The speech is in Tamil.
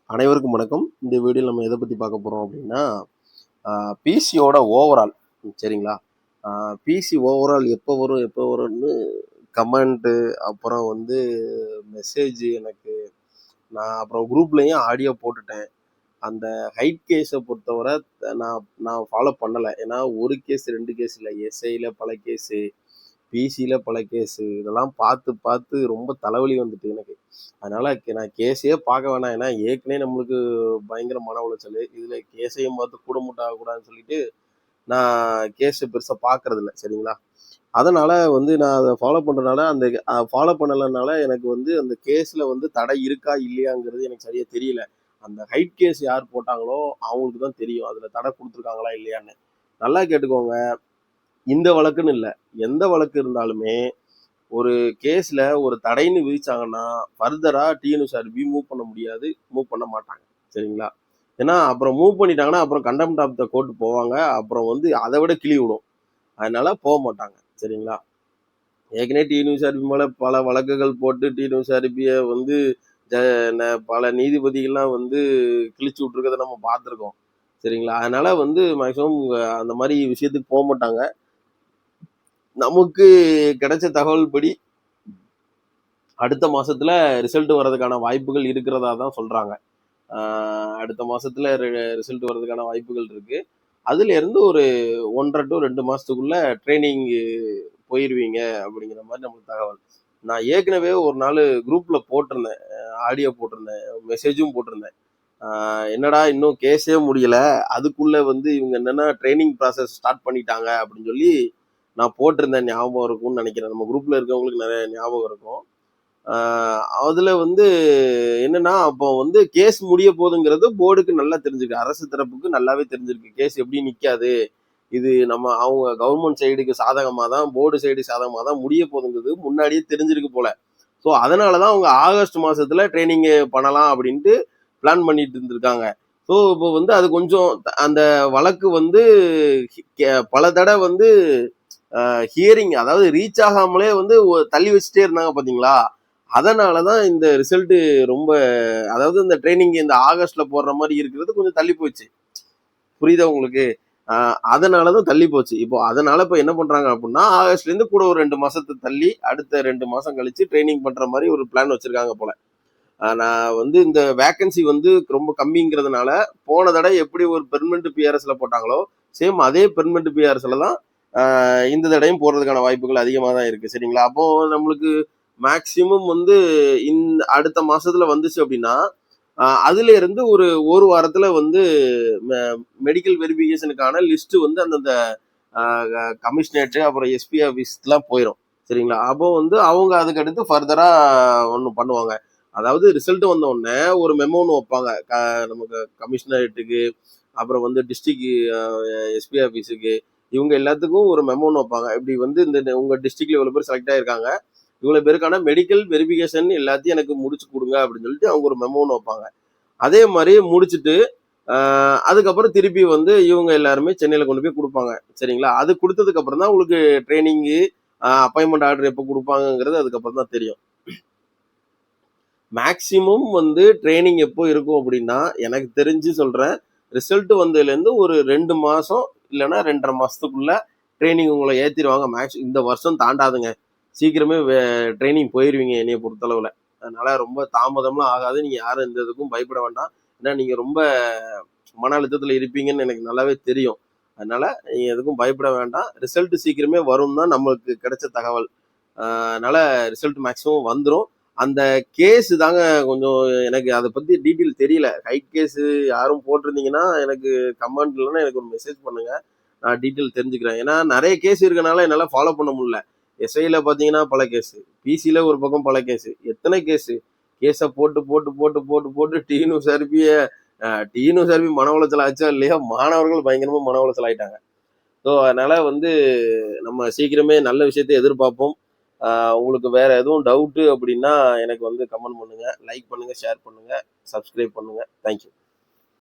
அனைவருக்கும் வணக்கம். இந்த வீடியோவில் நம்ம எதை பற்றி பார்க்க போகிறோம் அப்படின்னா, பிசியோட ஓவரால் சரிங்களா? பிசி ஓவரால் எப்போ வரும்னு கமெண்ட்டு, அப்புறம் வந்து மெசேஜ் எனக்கு நான் அப்புறம் குரூப்லேயும் ஆடியோ போட்டுட்டேன். அந்த ஹைட் கேஸை பொறுத்தவரை நான் நான் ஃபாலோ பண்ணலை. ஏன்னா ஒரு கேஸ் 2 கேஸ் இல்லை, எஸ்ஐயில் பல கேஸு, பிசியில் பல கேஸு, இதெல்லாம் பார்த்து பார்த்து ரொம்ப தலைவலி வந்துட்டு எனக்கு. அதனால் நான் கேஸையே பார்க்க வேணாம். ஏன்னா ஏற்கனவே நம்மளுக்கு பயங்கர மன உளைச்சல், இதில் கேஸையும் பார்த்து கூட மூட்டை ஆகக்கூடாதுன்னு சொல்லிட்டு நான் கேஸை பெருசாக பார்க்கறதில்ல சரிங்களா. அதனால் வந்து நான் அதை ஃபாலோ பண்ணுறதுனால அந்த ஃபாலோ பண்ணலைனால எனக்கு வந்து அந்த கேஸில் வந்து தடை இருக்கா இல்லையாங்கிறது எனக்கு சரியாக தெரியல. அந்த ஹைட் கேஸ் யார் போட்டாங்களோ அவங்களுக்கு தான் தெரியும் அதில் தடை கொடுத்துருக்காங்களா இல்லையான்னு. நல்லா கேட்டுக்கோங்க, இந்த வழக்குன்னு இல்லை, எந்த வழக்கு இருந்தாலுமே ஒரு கேஸில் ஒரு தடைன்னு விதிச்சாங்கன்னா ஃபர்தராக டிஎன்யூஎஸ்ஆர்பி மூவ் பண்ண முடியாது, மூவ் பண்ண மாட்டாங்க சரிங்களா. ஏன்னா அப்புறம் மூவ் பண்ணிட்டாங்கன்னா அப்புறம் கண்டெம்ட் ஆஃப் த கோர்ட் போவாங்க, அப்புறம் வந்து அதை விட கிளி விடும். அதனால போக மாட்டாங்க சரிங்களா. ஏற்கனவே டிஎன்யூஎஸ்ஆர்பி மேலே பல வழக்குகள் போட்டு டிஎன்யூஎஸ்ஆர்பியை வந்து பல நீதிபதிகள்லாம் வந்து கிழிச்சு விட்ருக்கதை நம்ம பார்த்துருக்கோம் சரிங்களா. அதனால வந்து மேக்ஸிமம் அந்த மாதிரி விஷயத்துக்கு போக மாட்டாங்க. நமக்கு கிடைச்ச தகவல் படி அடுத்த மாசத்துல ரிசல்ட் வர்றதுக்கான வாய்ப்புகள் இருக்கிறதா தான் சொல்றாங்க. அடுத்த மாசத்துல ரிசல்ட் வர்றதுக்கான வாய்ப்புகள் இருக்கு. அதுல இருந்து ஒரு 1.5 to 2 மாசத்துக்குள்ள ட்ரைனிங் போயிருவீங்க அப்படிங்கிற மாதிரி நமக்கு தகவல். நான் ஏற்கனவே ஒரு நாள் குரூப்ல போட்டிருந்தேன், ஆடியோ போட்டிருந்தேன், மெசேஜும் போட்டிருந்தேன். என்னடா இன்னும் கேஸே முடியல, அதுக்குள்ள வந்து இவங்க என்னன்னா ட்ரைனிங் ப்ராசஸ் ஸ்டார்ட் பண்ணிட்டாங்க அப்படின்னு சொல்லி நான் போட்டிருந்தேன். ஞாபகம் இருக்கும்னு நினைக்கிறேன், நம்ம குரூப்ல இருக்கவங்களுக்கு நிறைய ஞாபகம் இருக்கும். அதுல வந்து என்னன்னா அப்போ வந்து கேஸ் முடிய போகுதுங்கிறது போர்டுக்கு நல்லா தெரிஞ்சிருக்கு, அரசு தரப்புக்கு நல்லாவே தெரிஞ்சிருக்கு கேஸ் எப்படி நிக்காது, இது நம்ம அவங்க கவர்மெண்ட் சைடுக்கு சாதகமாக தான், போர்டு சைடு சாதகமாக தான் முடிய போகுதுங்கிறது முன்னாடியே தெரிஞ்சிருக்கு போல. ஸோ அதனால தான் அவங்க ஆகஸ்ட் மாசத்துல ட்ரைனிங் பண்ணலாம் அப்படின்ட்டு பிளான் பண்ணிட்டு இருந்திருக்காங்க. ஸோ இப்போ வந்து அது கொஞ்சம் அந்த வழக்கு வந்து பல தடவை வந்து ஹியரிங், அதாவது ரீச் ஆகாமலே வந்து தள்ளி வச்சுட்டே இருந்தாங்க பார்த்தீங்களா. அதனால தான் இந்த ரிசல்ட்டு ரொம்ப, அதாவது இந்த ட்ரைனிங் இந்த ஆகஸ்ட்ல போடுற மாதிரி இருக்கிறது கொஞ்சம் தள்ளி போச்சு. புரியுதா உங்களுக்கு? அதனால தான் தள்ளி போச்சு. இப்போ அதனால இப்போ என்ன பண்றாங்க அப்படின்னா, ஆகஸ்ட்லேருந்து கூட ஒரு 2 மாசத்தை தள்ளி அடுத்த 2 மாசம் கழிச்சு ட்ரைனிங் பண்ற மாதிரி ஒரு பிளான் வச்சிருக்காங்க போல. நான் வந்து இந்த வேக்கன்சி வந்து ரொம்ப கம்மிங்கிறதுனால போன தடவை எப்படி ஒரு பெர்மனன்ட் பிஆர்எஸ்ல போட்டாங்களோ சேம் அதே பெர்மனன்ட் பிஆர்எஸ்ல தான் இந்த தடையும் போடுறதுக்கான வாய்ப்புகள் அதிகமாக தான் இருக்கு சரிங்களா. அப்போ நம்மளுக்கு மேக்சிமம் வந்து இந்த அடுத்த மாசத்துல வந்துச்சு அப்படின்னா அதுல இருந்து ஒரு வாரத்துல வந்து மெடிக்கல் வெரிஃபிகேஷனுக்கான லிஸ்ட் வந்து அந்தந்த கமிஷனரேட் அப்புறம் எஸ்பி ஆஃபீஸ்லாம் போயிடும் சரிங்களா. அப்போ வந்து அவங்க அதுக்கு அடுத்து ஃபர்தரா ஒன்று பண்ணுவாங்க. அதாவது ரிசல்ட் வந்த உடனே ஒரு மெமோன்னு வைப்பாங்க, நமக்கு கமிஷனரேட்டுக்கு, அப்புறம் வந்து டிஸ்ட்ரிக்ட் எஸ்பி ஆஃபீஸுக்கு, இவங்க எல்லாத்துக்கும் ஒரு மெமோன்னு வைப்பாங்க. இப்படி வந்து இந்த உங்க டிஸ்ட்ரிக்ட்ல இவ்வளோ பேர் செலக்ட் ஆயிருக்காங்க, இவ்வளோ பேருக்கான மெடிக்கல் வெரிஃபிகேஷன் எல்லாத்தையும் எனக்கு முடிச்சு கொடுங்க அப்படின்னு சொல்லிட்டு அவங்க ஒரு மெமோன்னு வைப்பாங்க. அதே மாதிரி முடிச்சுட்டு அதுக்கப்புறம் திருப்பி வந்து இவங்க எல்லாருமே சென்னையில் கொண்டு போய் கொடுப்பாங்க சரிங்களா. அது கொடுத்ததுக்கு அப்புறம் தான் உங்களுக்கு ட்ரைனிங்கு அப்பாயின்மெண்ட் ஆர்டர் எப்போ கொடுப்பாங்கங்கிறது அதுக்கப்புறம் தான் தெரியும். மேக்சிமம் வந்து ட்ரைனிங் எப்போ இருக்கும் அப்படின்னா, எனக்கு தெரிஞ்சு சொல்கிறேன், ரிசல்ட் வந்ததுலேருந்து ஒரு 2 மாதம் இல்லைன்னா 2.5 மாதத்துக்குள்ள ட்ரைனிங் உங்களை ஏற்றிடுவாங்க. இந்த வருஷம் தாண்டாதுங்க, சீக்கிரமே ட்ரைனிங் போயிடுவீங்க என்னைய பொறுத்தளவில். அதனால் ரொம்ப தாமதம்லாம் ஆகாது, நீங்கள் யாரும் இந்த இதுக்கும் பயப்பட வேண்டாம். ஏன்னா நீங்கள் ரொம்ப மன அழுத்தத்தில் இருப்பீங்கன்னு எனக்கு நல்லாவே தெரியும். அதனால் நீங்கள் எதுக்கும் பயப்பட வேண்டாம், ரிசல்ட் சீக்கிரமே வரும் தான் நம்மளுக்கு கிடைச்ச தகவல். அதனால் ரிசல்ட் மேக்ஸிமம் வந்துடும். அந்த கேஸ் தாங்க கொஞ்சம் எனக்கு அதை பற்றி டீட்டெயில் தெரியல. ஹைட் கேஸு யாரும் போட்டிருந்தீங்கன்னா எனக்கு கமெண்ட் இல்லைன்னா எனக்கு ஒரு மெசேஜ் பண்ணுங்கள், நான் டீட்டெயில் தெரிஞ்சுக்கிறேன். ஏன்னா நிறைய கேஸ் இருக்கனால என்னால் ஃபாலோ பண்ண முடியல. எஸ்ஐயில் பார்த்தீங்கன்னா பல கேஸு, பிசியில் ஒரு பக்கம் பல கேஸு, எத்தனை கேஸை போட்டு போட்டு போட்டு போட்டு போட்டு டிஎன்யூஎஸ்ஆர்பி மன உளைச்சல் ஆச்சா இல்லையா, மாணவர்கள் பயங்கரமாக மன உளைச்சல் ஆகிட்டாங்க. ஸோ அதனால் வந்து நம்ம சீக்கிரமே நல்ல விஷயத்தை எதிர்பார்ப்போம். உங்களுக்கு வேற எதுவும் டவுட்டு அப்படின்னா எனக்கு வந்து கமெண்ட் பண்ணுங்க, லைக் பண்ணுங்க, ஷேர் பண்ணுங்க, சப்ஸ்கிரைப் பண்ணுங்க. தேங்க்யூ.